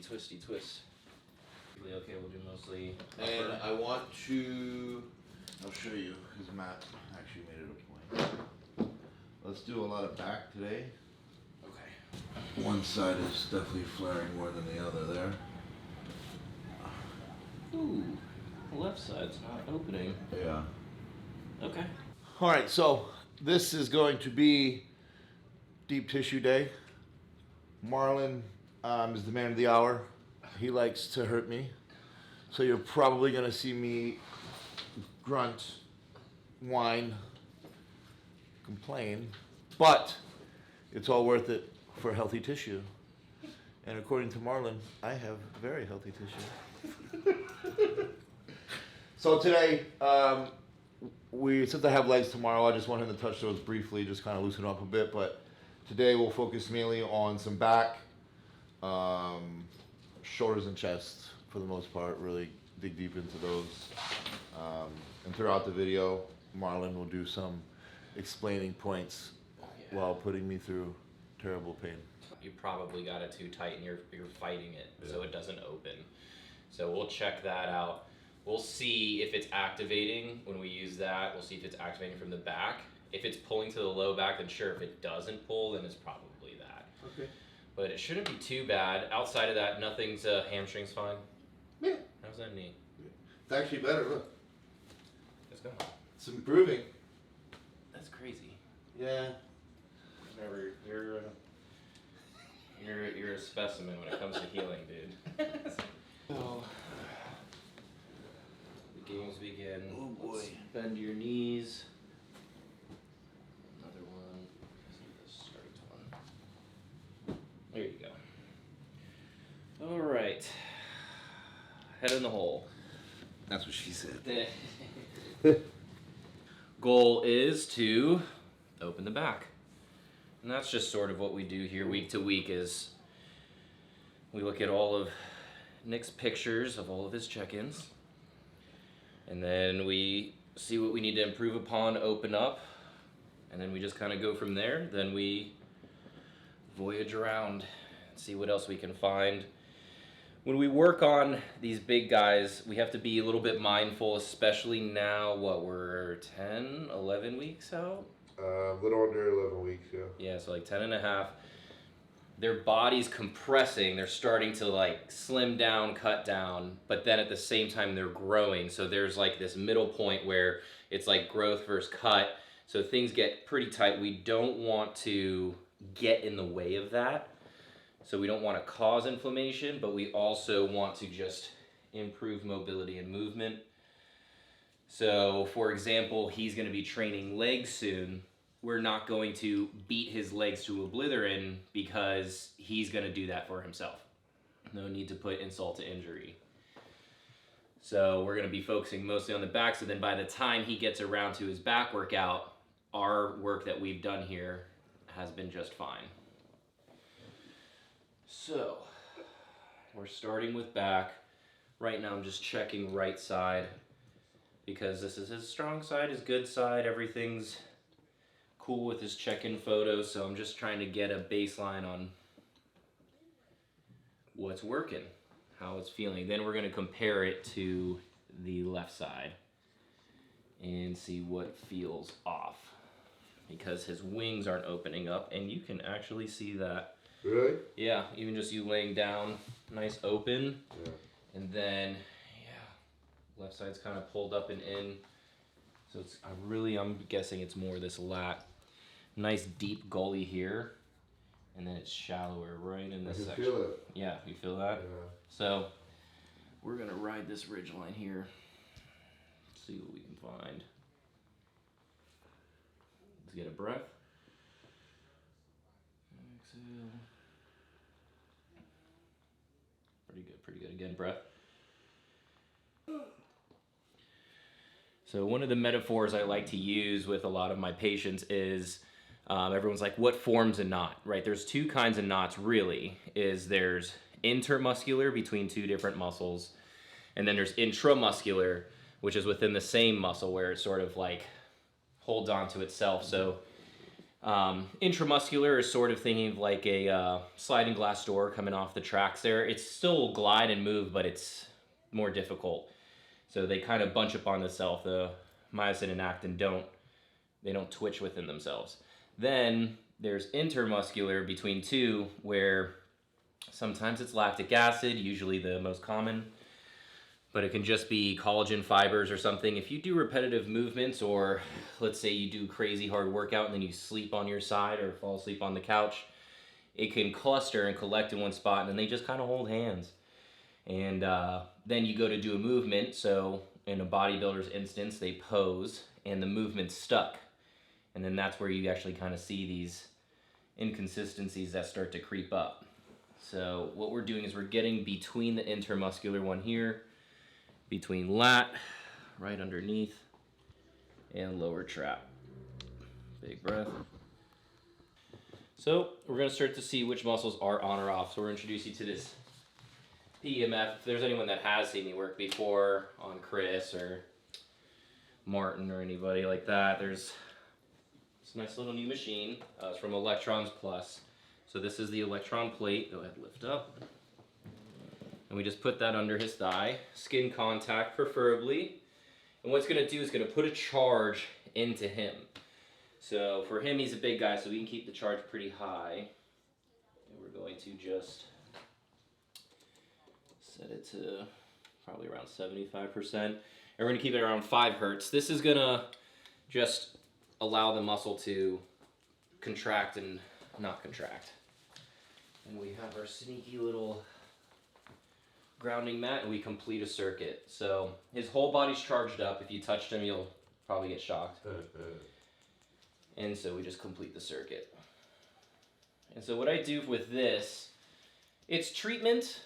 twisty twist. Okay, we'll do mostly upper. And I want to, I'll show you, because Matt actually made it a point. Let's do a lot of back today. Okay. One side is definitely flaring more than the other there. Ooh, the left side's not opening. Yeah. Okay. All right, so this is going to be deep tissue day. Marlon is the man of the hour. He likes to hurt me. So you're probably gonna see me grunt, whine, complain, but it's all worth it for healthy tissue. And according to Marlon, I have very healthy tissue. So today, since I have legs tomorrow, I just want him to touch those briefly, just kind of loosen up a bit. But today we'll focus mainly on some back, shoulders and chest for the most part, really dig deep into those. And throughout the video, Marlon will do some explaining points while putting me through terrible pain. You probably got it too tight and you're fighting it, so it doesn't open. So we'll check that out. We'll see if it's activating when we use that. We'll see if it's activating from the back. If it's pulling to the low back, then sure. If it doesn't pull, then it's probably that. Okay. But it shouldn't be too bad. Outside of that, nothing's, hamstring's fine. Yeah. How's that knee? It's actually better, look. Let's go. It's improving. That's crazy. Yeah. Never, you're a specimen when it comes to healing, dude. So, the games begin. Oh boy. Let's bend your knees. Another one. This is the straight one. There you go. All right. Head in the hole. That's what she said. Goal is to open the back. And that's just sort of what we do here week to week is we look at all of Nick's pictures of all of his check-ins. And then we see what we need to improve upon, open up, and then we just kind of go from there. Then we voyage around and see what else we can find. When we work on these big guys, we have to be a little bit mindful, especially now, we're 10, 11 weeks out? A little under 11 weeks, yeah. Yeah, so like 10 and a half. Their body's compressing, they're starting to like slim down, cut down, but then at the same time they're growing. So there's like this middle point where it's like growth versus cut. So things get pretty tight. We don't want to get in the way of that. So we don't want to cause inflammation, but we also want to just improve mobility and movement. So for example, he's going to be training legs soon. We're not going to beat his legs to oblivion because he's going to do that for himself. No need to put insult to injury. So we're going to be focusing mostly on the back. So then by the time he gets around to his back workout, our work that we've done here has been just fine. So we're starting with back. Right now I'm just checking right side because this is his strong side, his good side. Everything's cool with his check-in photos, so I'm just trying to get a baseline on what's working, how it's feeling. Then we're going to compare it to the left side and see what feels off because his wings aren't opening up, and you can actually see that. Really? Yeah, even just you laying down, nice open, Yeah. and then, yeah, left side's kind of pulled up and in. So it's, I'm guessing it's more this lat. Nice deep gully here, and then it's shallower right in this section. Feel it. Yeah, you feel that? Yeah. So we're gonna ride this ridge line here, see what we can find. Let's get a breath. Exhale. Pretty good, pretty good. Again, breath. So one of the metaphors I like to use with a lot of my patients is everyone's like, what forms a knot, right? There's two kinds of knots really. There's intermuscular between two different muscles, and then there's intramuscular, which is within the same muscle where it sort of like holds on to itself. So Intramuscular is sort of thinking of like a sliding glass door coming off the tracks there. It's still glide and move, but it's more difficult. So they kind of bunch up on themselves. The myosin and actin don't twitch within themselves. Then there's intermuscular between two, where sometimes it's lactic acid, usually the most common, but it can just be collagen fibers or something. If you do repetitive movements, or let's say you do crazy hard workout and then you sleep on your side or fall asleep on the couch, it can cluster and collect in one spot, and then they just kind of hold hands. And then you go to do a movement. So in a bodybuilder's instance, they pose and the movement's stuck. And then that's where you actually kind of see these inconsistencies that start to creep up. So what we're doing is we're getting between the intermuscular one here, between lat, right underneath, and lower trap. Big breath. So we're going to start to see which muscles are on or off. So we're introducing you to this EMF. If there's anyone that has seen me work before on Chris or Martin or anybody like that, there's this nice little new machine. It's from Electrons Plus. So this is the electron plate. Go ahead and lift up. And we just put that under his thigh, skin contact preferably. And what it's going to do is going to put a charge into him. So for him, he's a big guy, so we can keep the charge pretty high. And we're going to just set it to probably around 75%. And we're going to keep it around 5 hertz. This is going to just allow the muscle to contract and not contract. And we have our sneaky little grounding mat, and we complete a circuit. So his whole body's charged up. If you touched him, you'll probably get shocked. And so we just complete the circuit. And so what I do with this, it's treatment.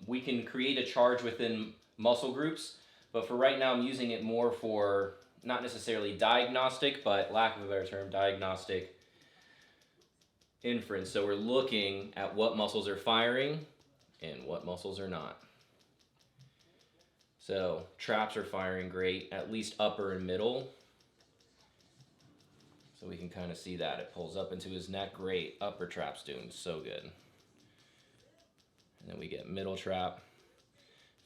We can create a charge within muscle groups, but for right now I'm using it more for not necessarily diagnostic, but lack of a better term, diagnostic inference. So we're looking at what muscles are firing and what muscles are not. So traps are firing great, at least upper and middle. So we can kind of see that. It pulls up into his neck, great. Upper trap's doing so good. And then we get middle trap,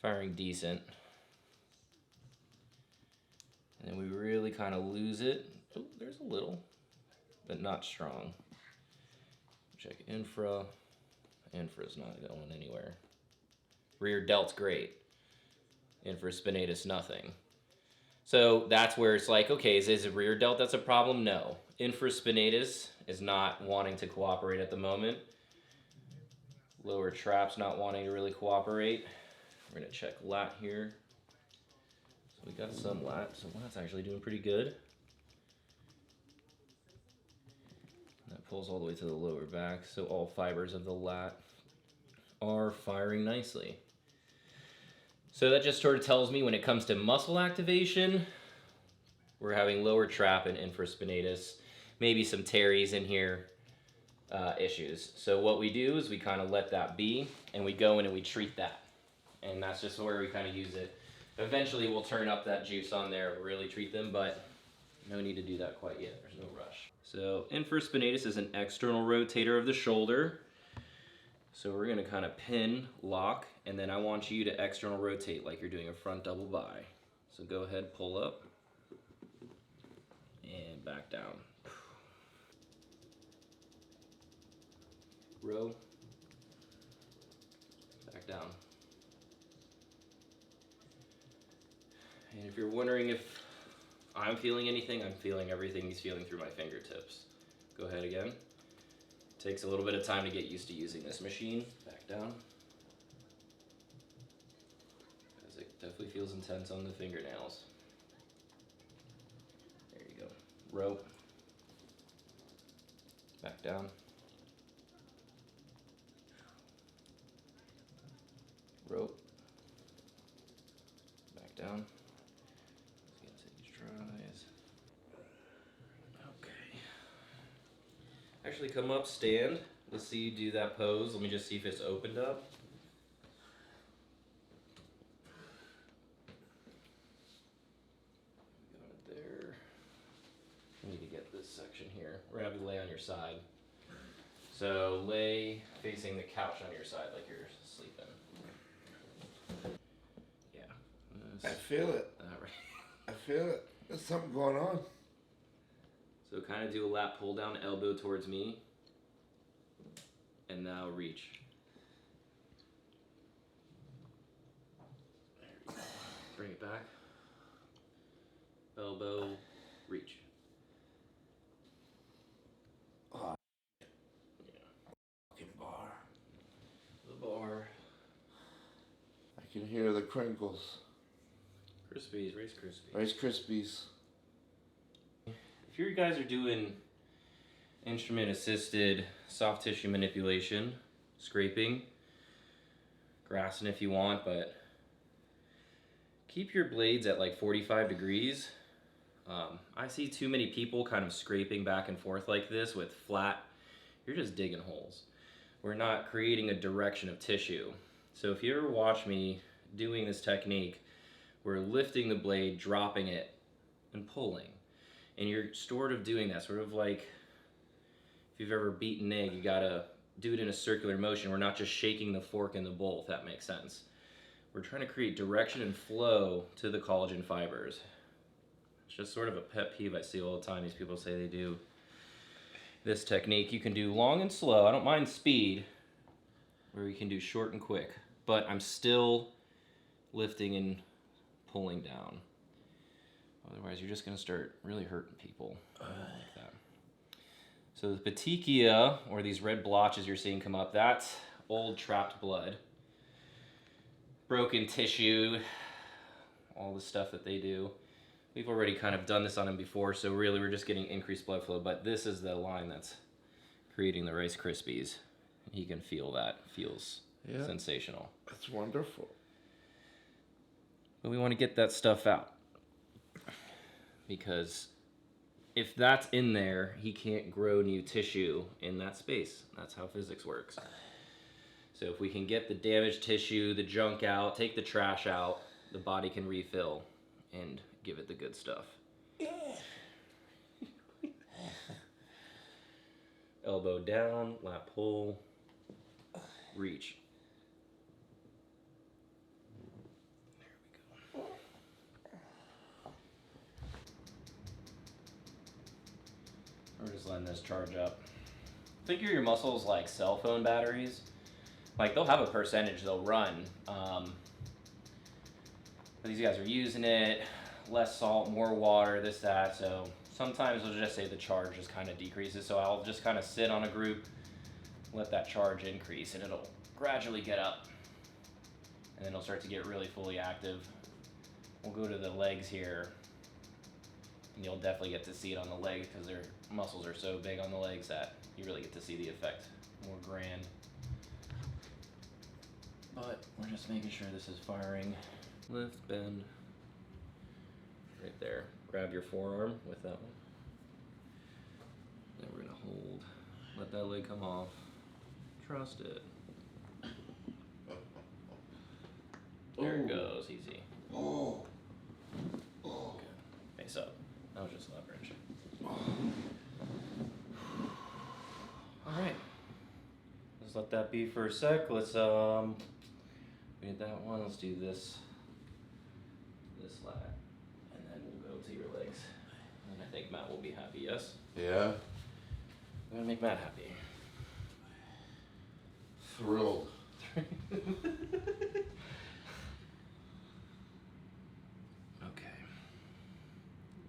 firing decent. And then we really kind of lose it. Oh, there's a little, but not strong. Check infra. Infra's not going anywhere. Rear delt's great. Infraspinatus, nothing. So that's where it's like, okay, is it rear delt that's a problem? No. Infraspinatus is not wanting to cooperate at the moment. Lower trap's not wanting to really cooperate. We're going to check lat here. So we got some lat. So lat's actually doing pretty good. That pulls all the way to the lower back. So all fibers of the lat are firing nicely. So that just sort of tells me when it comes to muscle activation, we're having lower trap and infraspinatus, maybe some teres in here issues. So what we do is we kind of let that be, and we go in and we treat that. And that's just where we kind of use it. Eventually we'll turn up that juice on there, really treat them, but no need to do that quite yet. There's no rush. So infraspinatus is an external rotator of the shoulder. So we're going to kind of pin, lock, and then I want you to external rotate like you're doing a front double bi. So go ahead, pull up, and back down. Row, back down. And if you're wondering if I'm feeling anything, I'm feeling everything he's feeling through my fingertips. Go ahead again. Takes a little bit of time to get used to using this machine. Back down. Because it definitely feels intense on the fingernails. There you go. Rope. Back down. Rope. Back down. Let's get these tries. Okay. Actually come up, stand. Let's see you do that pose. Let me just see if it's opened up. Got it there. I need to get this section here. We're gonna have you lay on your side. So lay facing the couch on your side like you're sleeping. Yeah. I feel it. Right. I feel it. There's something going on. So kind of do a lat pull down, elbow towards me. And now reach. Bring it back. Elbow, reach. Oh, yeah. Fucking bar. The bar. I can hear the crinkles. Krispies, Rice Krispies. Rice Krispies. If you guys are doing instrument assisted soft tissue manipulation, scraping, grassing if you want, but keep your blades at like 45 degrees. I see too many people kind of scraping back and forth like this with flat, you're just digging holes. We're not creating a direction of tissue. So if you ever watch me doing this technique, we're lifting the blade, dropping it, and pulling. And you're sort of doing that, sort of like if you've ever beaten an egg, you gotta do it in a circular motion. We're not just shaking the fork in the bowl, if that makes sense. We're trying to create direction and flow to the collagen fibers. It's just sort of a pet peeve I see all the time. These people say they do this technique. You can do long and slow. I don't mind speed, or you can do short and quick. But I'm still lifting and pulling down. Otherwise, you're just going to start really hurting people like that. So the petechia, or these red blotches you're seeing come up, that's old trapped blood. Broken tissue, all the stuff that they do. We've already kind of done this on him before, so really we're just getting increased blood flow, but this is the line that's creating the Rice Krispies. You can feel that. Feels sensational. That's wonderful. But we want to get that stuff out. Because if that's in there, he can't grow new tissue in that space. That's how physics works. So if we can get the damaged tissue, the junk out, take the trash out, the body can refill and give it the good stuff. Elbow down, lat pull, reach. There we go. We're just letting this charge up. Figure your muscles like cell phone batteries. Like they'll have a percentage they'll run. But these guys are using it, less salt, more water, this, that. So sometimes they'll just say the charge just kind of decreases. So I'll just kind of sit on a group, let that charge increase, and it'll gradually get up. And then it'll start to get really fully active. We'll go to the legs here. And you'll definitely get to see it on the legs because their muscles are so big on the legs that you really get to see the effect more grand. But we're just making sure this is firing. Lift, bend. Right there. Grab your forearm with that one. Then we're gonna hold. Let that leg come off. Trust it. There it goes, easy. Oh. Good. Face up. That was just leverage. Alright. Let's let that be for a sec. Let's we did that one. Let's do this lat. And then we'll go to your legs. And I think Matt will be happy, yes? Yeah. I'm gonna make Matt happy. Thrilled. Okay.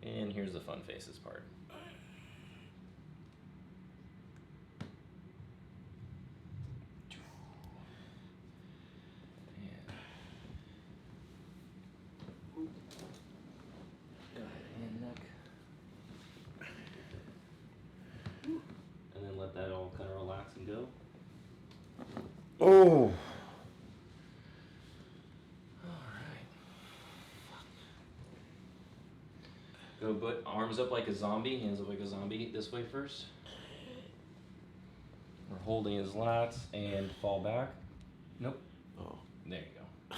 And here's the fun faces part. And neck. And then let that all kind of relax and go. Oh. Go put arms up like a zombie, hands up like a zombie this way first. We're holding his lats and fall back. Nope. Oh. There you go.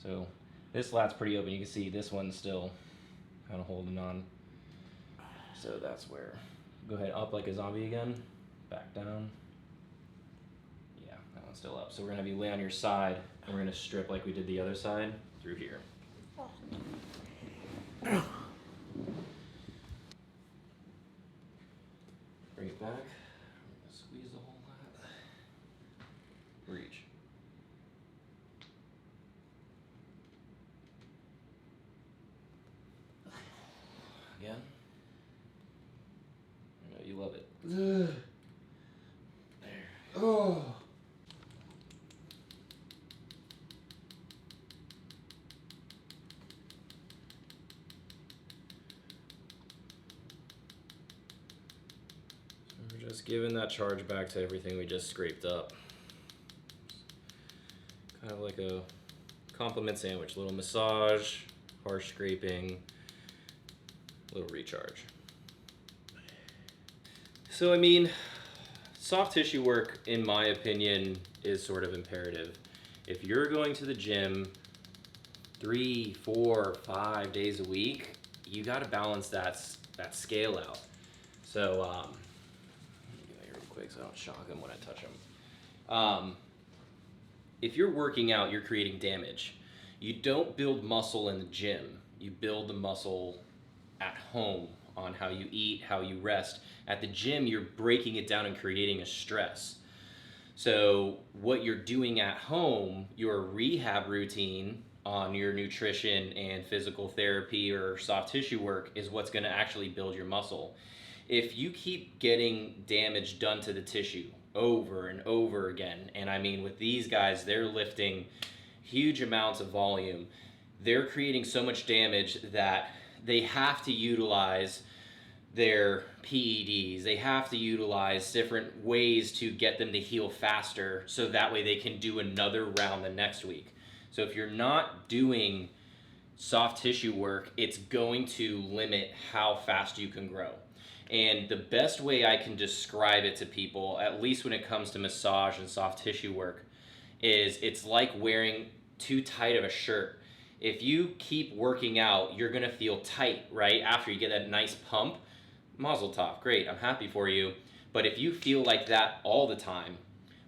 So this lat's pretty open. You can see this one's still kind of holding on. So that's where. Go ahead, up like a zombie again. Back down. Yeah, that one's still up. So we're gonna have you lay on your side, and we're gonna strip like we did the other side through here. Bring it back. Squeeze the whole lot. Reach. Again. I know you love it. There. Oh. We're just giving that charge back to everything we just scraped up. Kind of like a compliment sandwich. A little massage, harsh scraping, a little recharge. So, I mean, soft tissue work, in my opinion, is sort of imperative. If you're going to the gym 3, 4, 5 days a week, you got to balance that scale out. So, let me get here real quick so I don't shock them when I touch them. If you're working out, you're creating damage. You don't build muscle in the gym. You build the muscle at home on how you eat, how you rest. At the gym, you're breaking it down and creating a stress. So what you're doing at home, your rehab routine on your nutrition and physical therapy or soft tissue work is what's going to actually build your muscle. If you keep getting damage done to the tissue over and over again, and I mean with these guys, they're lifting huge amounts of volume. They're creating so much damage that they have to utilize their PEDs. They have to utilize different ways to get them to heal faster so that way they can do another round the next week. So if you're not doing soft tissue work, it's going to limit how fast you can grow. And the best way I can describe it to people, at least when it comes to massage and soft tissue work, is it's like wearing too tight of a shirt. If you keep working out, you're gonna feel tight, right? After you get that nice pump, mazel tov, great, I'm happy for you. But if you feel like that all the time,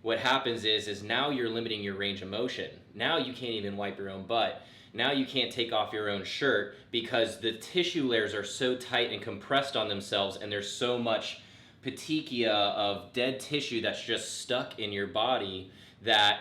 what happens is now you're limiting your range of motion. Now you can't even wipe your own butt. Now you can't take off your own shirt because the tissue layers are so tight and compressed on themselves, and there's so much petechia of dead tissue that's just stuck in your body that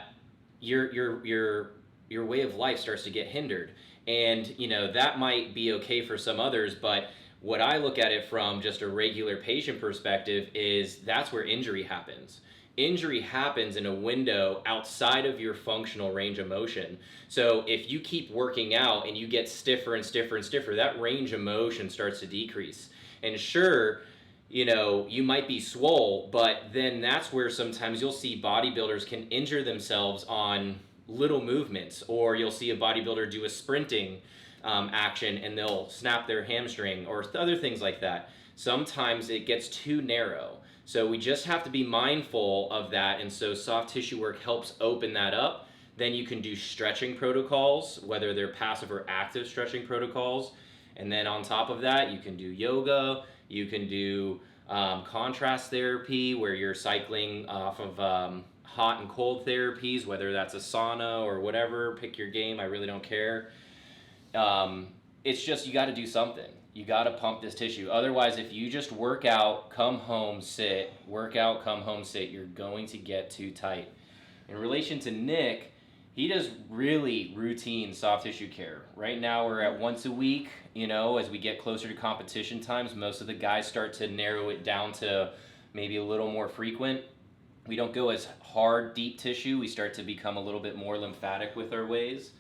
your way of life starts to get hindered. And you know that might be okay for some others, but what I look at it from just a regular patient perspective is that's where injury happens. Injury happens in a window outside of your functional range of motion. So if you keep working out and you get stiffer and stiffer and stiffer, that range of motion starts to decrease. And sure, you know, you might be swole, but then that's where sometimes you'll see bodybuilders can injure themselves on little movements, or you'll see a bodybuilder do a sprinting action and they'll snap their hamstring or other things like that. Sometimes it gets too narrow. So we just have to be mindful of that, and so soft tissue work helps open that up. Then you can do stretching protocols, whether they're passive or active stretching protocols. And then on top of that, you can do yoga, you can do contrast therapy, where you're cycling off of hot and cold therapies, whether that's a sauna or whatever, pick your game, I really don't care. It's just, you gotta do something. You gotta pump this tissue. Otherwise, if you just work out, come home, sit, work out, come home, sit, you're going to get too tight. In relation to Nick, he does really routine soft tissue care. Right now we're at once a week. You know, as we get closer to competition times, most of the guys start to narrow it down to maybe a little more frequent. We don't go as hard, deep tissue. We start to become a little bit more lymphatic with our ways.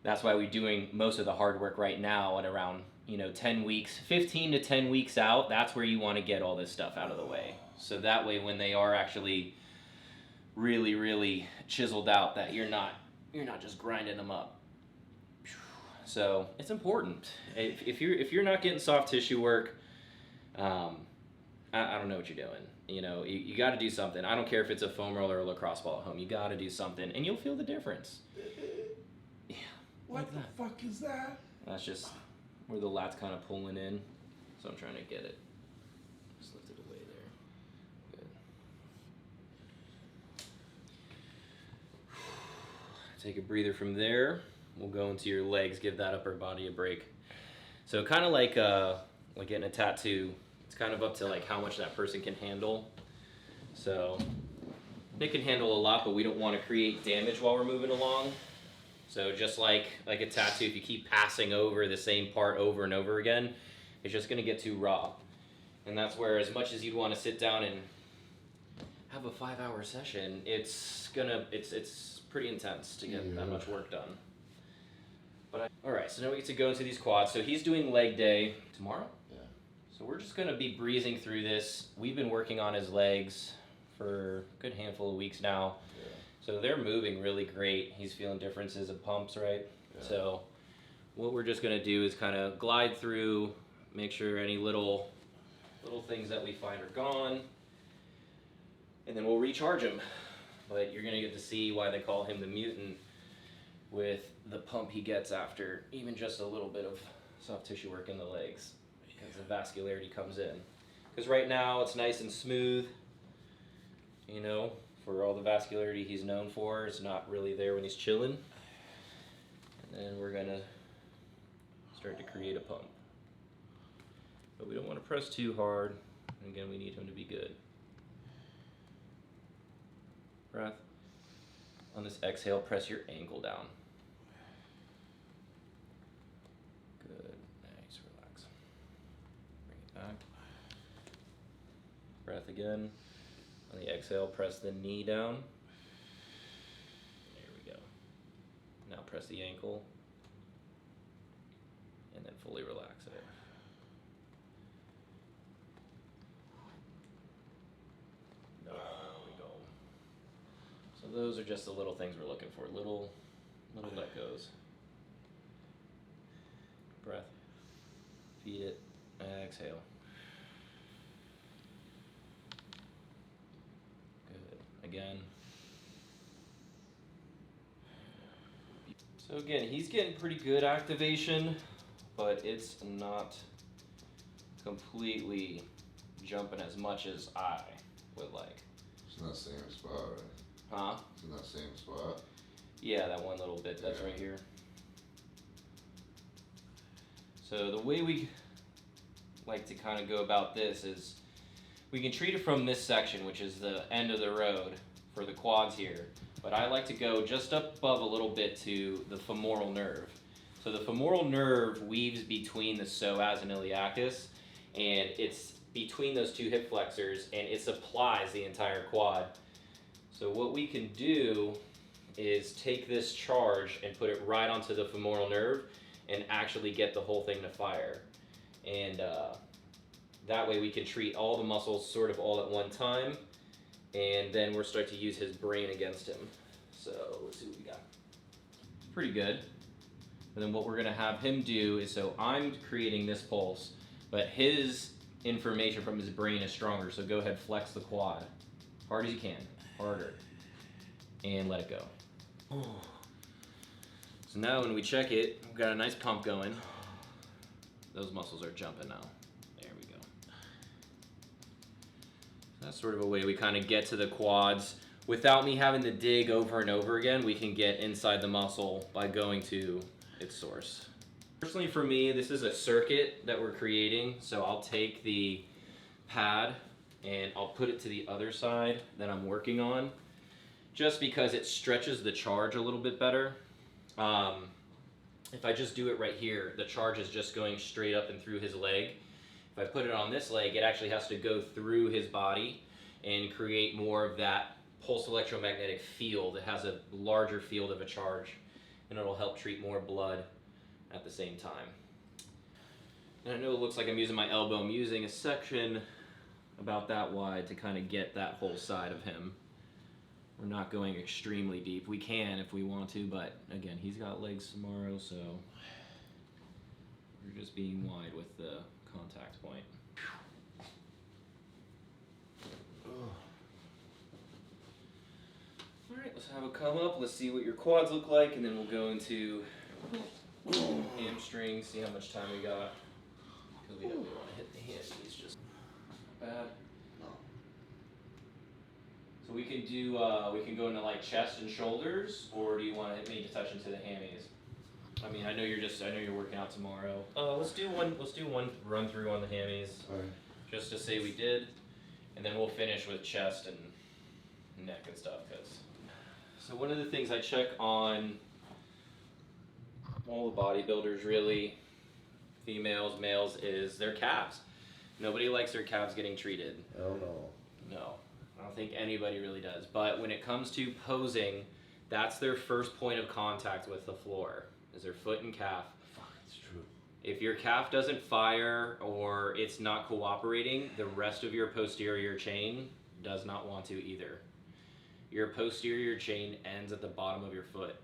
That's why we're doing most of the hard work right now at around, 10 weeks, 15 to 10 weeks out. That's where you want to get all this stuff out of the way. So that way when they are actually really, really chiseled out, that you're not just grinding them up. So it's important. If you're not getting soft tissue work, I don't know what you're doing. You got to do something. I don't care if it's a foam roller or a lacrosse ball at home. You got to do something, and you'll feel the difference. Yeah. What the fuck is that? That's just where the lat's kind of pulling in. So I'm trying to get it. Just lift it away there. Good. Take a breather from there. We'll go into your legs, give that upper body a break. So kind of like getting a tattoo. It's kind of up to like how much that person can handle. So they can handle a lot, but we don't want to create damage while we're moving along. So just like a tattoo, if you keep passing over the same part over and over again, it's just going to get too raw. And that's where, as much as you'd want to sit down and have a 5-hour session, it's pretty intense to get that much work done. All right, so now we get to go into these quads. So he's doing leg day tomorrow. Yeah. So we're just going to be breezing through this. We've been working on his legs for a good handful of weeks now. Yeah. So they're moving really great. He's feeling differences of pumps, right? Yeah. So what we're just going to do is kind of glide through, make sure any little things that we find are gone, and then we'll recharge him. But you're going to get to see why they call him the Mutant with the pump he gets after even just a little bit of soft tissue work in the legs, because the vascularity comes in. Because right now it's nice and smooth, you know, for all the vascularity he's known for. It's not really there when he's chilling. And then we're gonna start to create a pump. But we don't want to press too hard. And again, we need him to be good. Breath. On this exhale, press your ankle down. Good. Nice. Relax. Bring it back. Breath again. On the exhale, press the knee down. There we go. Now press the ankle. And then fully relax it. There we go. So those are just the little things we're looking for. Little let goes. Breath. Feed it. Exhale. Good. Again. So again, he's getting pretty good activation, but it's not completely jumping as much as I would like. It's in that same spot, right? Huh? It's in that same spot. Yeah, that one little bit that's right here. So the way we like to kind of go about this is we can treat it from this section, which is the end of the road for the quads here. But I like to go just up above a little bit to the femoral nerve. So the femoral nerve weaves between the psoas and iliacus, and it's between those two hip flexors, and it supplies the entire quad. So what we can do is take this charge and put it right onto the femoral nerve and actually get the whole thing to fire. And that way we can treat all the muscles sort of all at one time, and then we'll start to use his brain against him. So let's see what we got. Pretty good. And then what we're gonna have him do is, so I'm creating this pulse, but his information from his brain is stronger, so go ahead, flex the quad. Hard as you can, harder. And let it go. So now when we check it, we've got a nice pump going. Those muscles are jumping now. There we go. That's sort of a way we kind of get to the quads. Without me having to dig over and over again, we can get inside the muscle by going to its source. Personally for me, this is a circuit that we're creating, so I'll take the pad and I'll put it to the other side that I'm working on, just because it stretches the charge a little bit better. If I just do it right here, the charge is just going straight up and through his leg. If I put it on this leg, it actually has to go through his body and create more of that pulse electromagnetic field. It has a larger field of a charge, and it'll help treat more blood at the same time. And I know it looks like I'm using my elbow. I'm using a section about that wide to kind of get that whole side of him. We're not going extremely deep. We can if we want to, but again, he's got legs tomorrow, so we're just being wide with the contact point. All right, let's have a come up. Let's see what your quads look like, and then we'll go into hamstrings, see how much time we got. Because we definitely want to hit the hammies just bad. No. So we can do, we can go into like chest and shoulders, or do you want me to touch into the hammies? I mean, I know you're working out tomorrow. Let's do one run through on the hammies, Alright. just to say we did, and then we'll finish with chest and neck and stuff. So one of the things I check on all the bodybuilders, really, females, males, is their calves. Nobody likes their calves getting treated. Hell no. No, I don't think anybody really does. But when it comes to posing, that's their first point of contact with the floor, is their foot and calf. Fuck, it's true. If your calf doesn't fire or it's not cooperating, the rest of your posterior chain does not want to either. Your posterior chain ends at the bottom of your foot,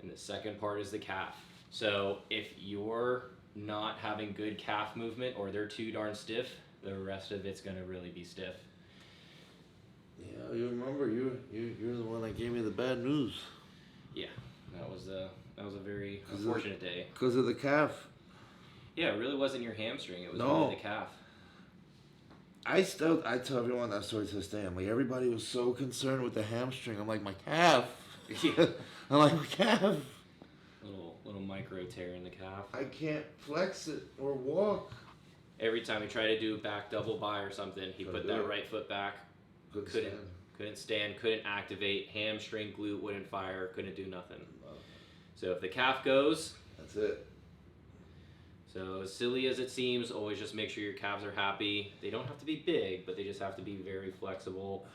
and the second part is the calf. So if you're not having good calf movement or they're too darn stiff, the rest of it's gonna really be stiff. Yeah, you remember you're the one that gave me the bad news. Yeah, that was a very unfortunate day. Because of the calf. Yeah, it really wasn't your hamstring, it was No. really the calf. I tell everyone that story to this day. I'm like, everybody was so concerned with the hamstring. I'm like, my calf. Yeah. I'm like, my calf. Little micro tear in the calf. I can't flex it or walk. Every time he tried to do a back double by or something, he Couldn't put do that it. right foot back. Couldn't stand, couldn't activate, hamstring, glute wouldn't fire, couldn't do nothing. So if the calf goes, That's it. so as silly as it seems, always just make sure your calves are happy. They don't have to be big, but they just have to be very flexible.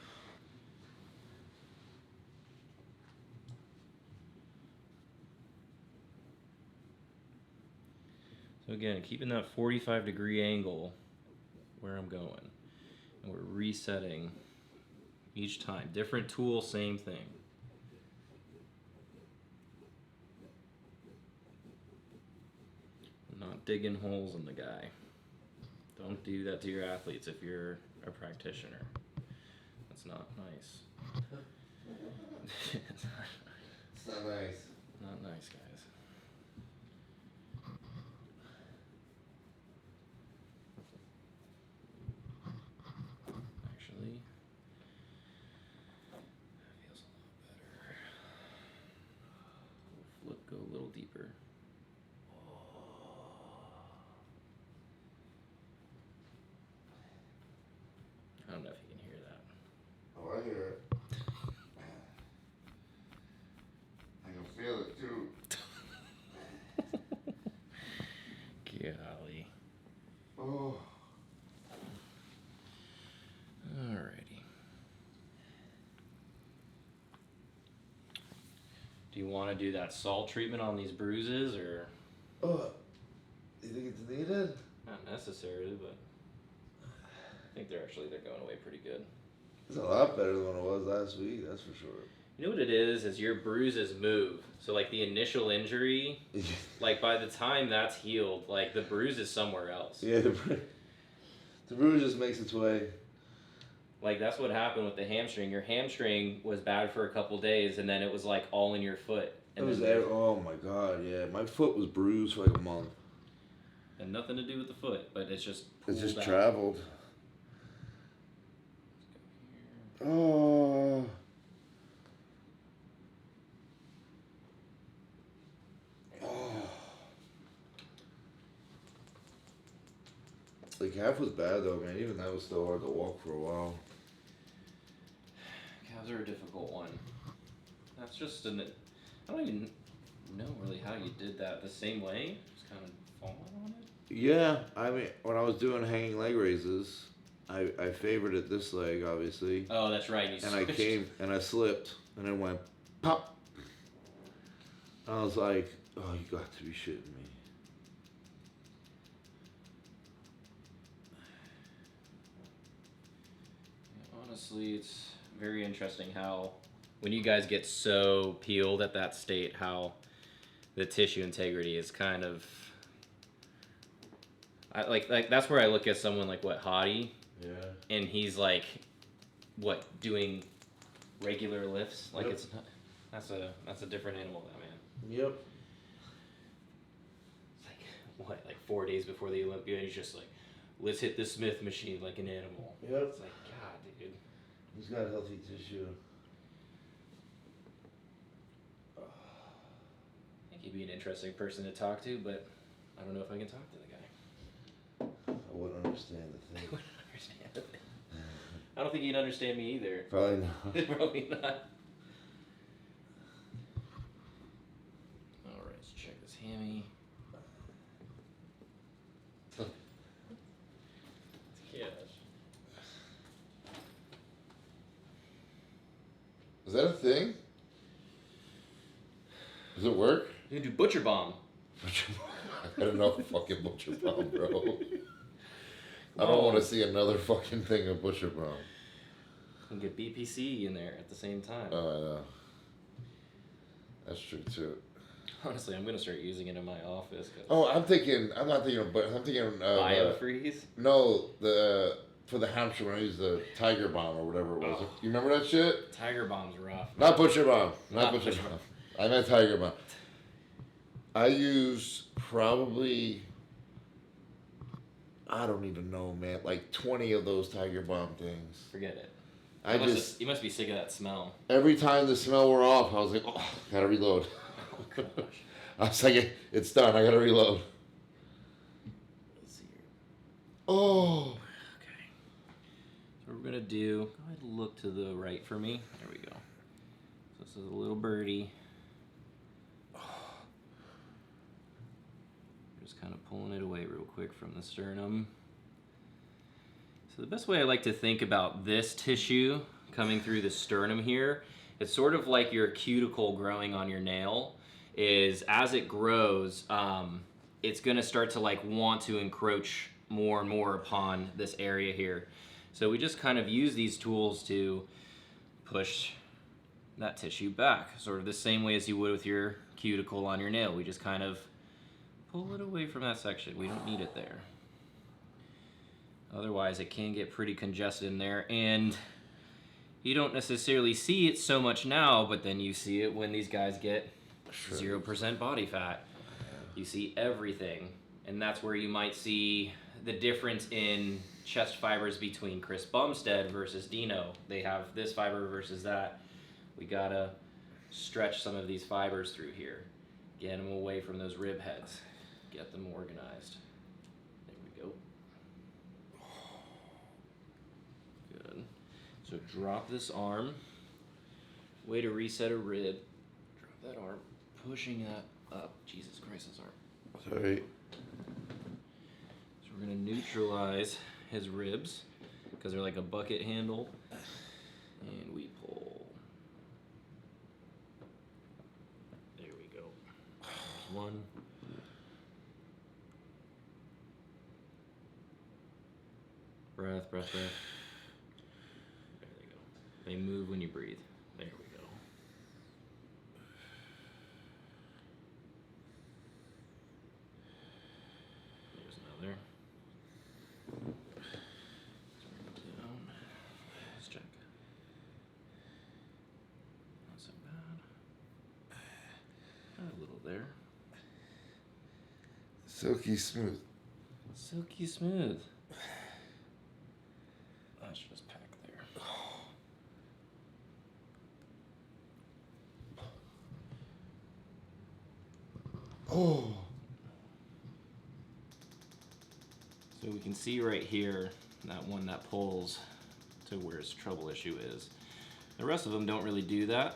So again, keeping that 45-degree angle where I'm going. And we're resetting each time. Different tool, same thing. Not digging holes in the guy. Don't do that to your athletes if you're a practitioner. That's not nice. It's not nice. Not nice, guys. Actually, that feels a lot better. We'll go a little deeper. I don't know if you can hear that. Oh, I hear it. I can feel it too. Golly. Oh. Alrighty. Do you want to do that salt treatment on these bruises, or Oh, you think it's needed? not necessarily, but I think they're going away pretty good. It's a lot better than what it was last week, that's for sure. You know what it is your bruises move. So like the initial injury, like by the time that's healed, like the bruise is somewhere else. Yeah, the bruise just makes its way. Like that's what happened with the hamstring. Your hamstring was bad for a couple days, and then it was like all in your foot. It was there. Oh my god, yeah. My foot was bruised for like a month. And nothing to do with the foot, but it's just It just pulled out. traveled. Oh. Oh. The calf was bad though, man. Even that was still hard to walk for a while. Calves are a difficult one. That's just I don't even know really how you did that the same way. Just kind of falling on it. Yeah, I mean, when I was doing hanging leg raises, I favored it this leg, obviously. Oh, that's right. You And I switched. came and I slipped and it went pop. I was like, oh, you got to be shitting me. Honestly, it's very interesting how when you guys get so peeled at that state, how the tissue integrity is kind of like that's where I look at someone like Hottie, Yeah. and he's like doing regular lifts. Like Yep. it's not, that's a different animal, that man. Yep. It's like what, like 4 days before the Olympia, and he's just like, let's hit the Smith machine like an animal. Yep. It's like, God, dude. He's got healthy tissue. I think he'd be an interesting person to talk to, but I don't know if I can talk to the guy. I wouldn't understand the I thing. wouldn't understand the thing. I don't think he'd understand me either. Probably not. Probably not. Alright, let's check this hammy. Is that a thing? Does it work? You can do butcher bomb. I don't know fucking butcher bomb, bro. I don't want to see another fucking thing of butcher bomb. You can get BPC in there at the same time. Oh, I know. That's true too. Honestly, I'm gonna start using it in my office. Oh, I'm not thinking, but I'm thinking. Biofreeze? No, for the hamstring when I use the tiger bomb or whatever it was. Oh. You remember that shit? Tiger bomb's rough. Not butcher bomb. Not Not butcher butcher bomb. I meant tiger bomb. I use probably, I don't even know, man, like 20 of those tiger bomb things. Forget it. You You must be sick of that smell. every time the smell wore off, I was like, oh, gotta reload. Oh gosh. I was like, it's done, I gotta reload. Let's see here. Oh. Okay. So we're gonna do, go ahead and look to the right for me. There we go. So this is a little birdie. Just kind of pulling it away real quick from the sternum. So the best way I like to think about this tissue coming through the sternum here, it's sort of like your cuticle growing on your nail, is as it grows, it's gonna start to like want to encroach more and more upon this area here. So we just kind of use these tools to push that tissue back, sort of the same way as you would with your cuticle on your nail. We just kind of pull it away from that section. We don't need it there. Otherwise, it can get pretty congested in there, and you don't necessarily see it so much now, but then you see it when these guys get 0% body fat. You see everything, and that's where you might see the difference in chest fibers between Chris Bumstead versus Dino. They have this fiber versus that. We gotta stretch some of these fibers through here. Get them away from those rib heads. Get them organized. There we go. Good. So drop this arm. Way to reset a rib. Drop that arm. Pushing that up. Jesus Christ, this arm. Sorry. So we're going to neutralize his ribs because they're like a bucket handle. And we pull. There we go. One. Breath, breath, breath. There they go. They move when you breathe. There we go. There's another. Down. Let's check. Not so bad. A little there. Silky smooth. Silky smooth. That's just pack there. Oh. So we can see right here, that one that pulls to where his trouble issue is. The rest of them don't really do that.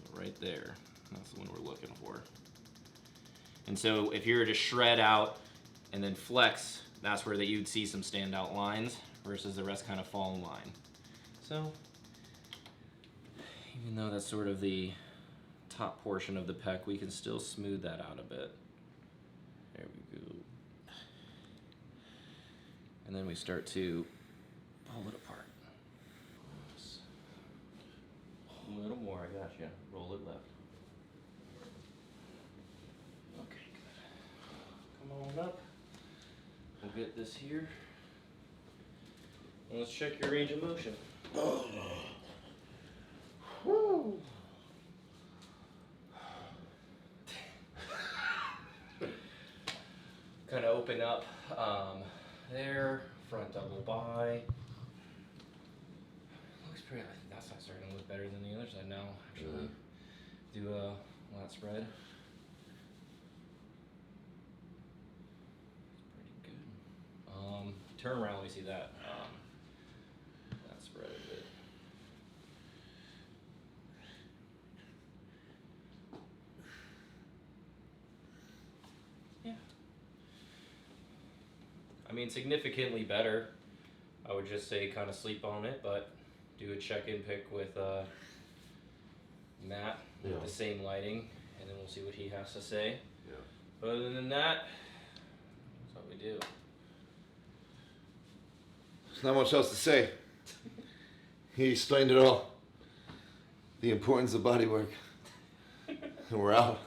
But right there, that's the one we're looking for. And so if you were to shred out and then flex, that's where you'd see some standout lines versus the rest kind of fall in line. So even though that's sort of the top portion of the pec, we can still smooth that out a bit. There we go. And then we start to pull it apart. A little more, I got you. Roll it left. Okay, good. Come on up. We'll get this here. And let's check your range of motion. Oh. Woo. kind of open up there, front double bi. Looks pretty, I think that side's starting to look better than the other side now, actually. Do a lat spread. Pretty good. Turn around, let me see that. Lat spread a bit. Yeah. I mean, significantly better. I would just say kind of sleep on it, but do a check-in pick with Matt with the same lighting, and then we'll see what he has to say. Yeah. But other than that, that's what we do. There's not much else to say. He explained it all. The importance of body work. And we're out.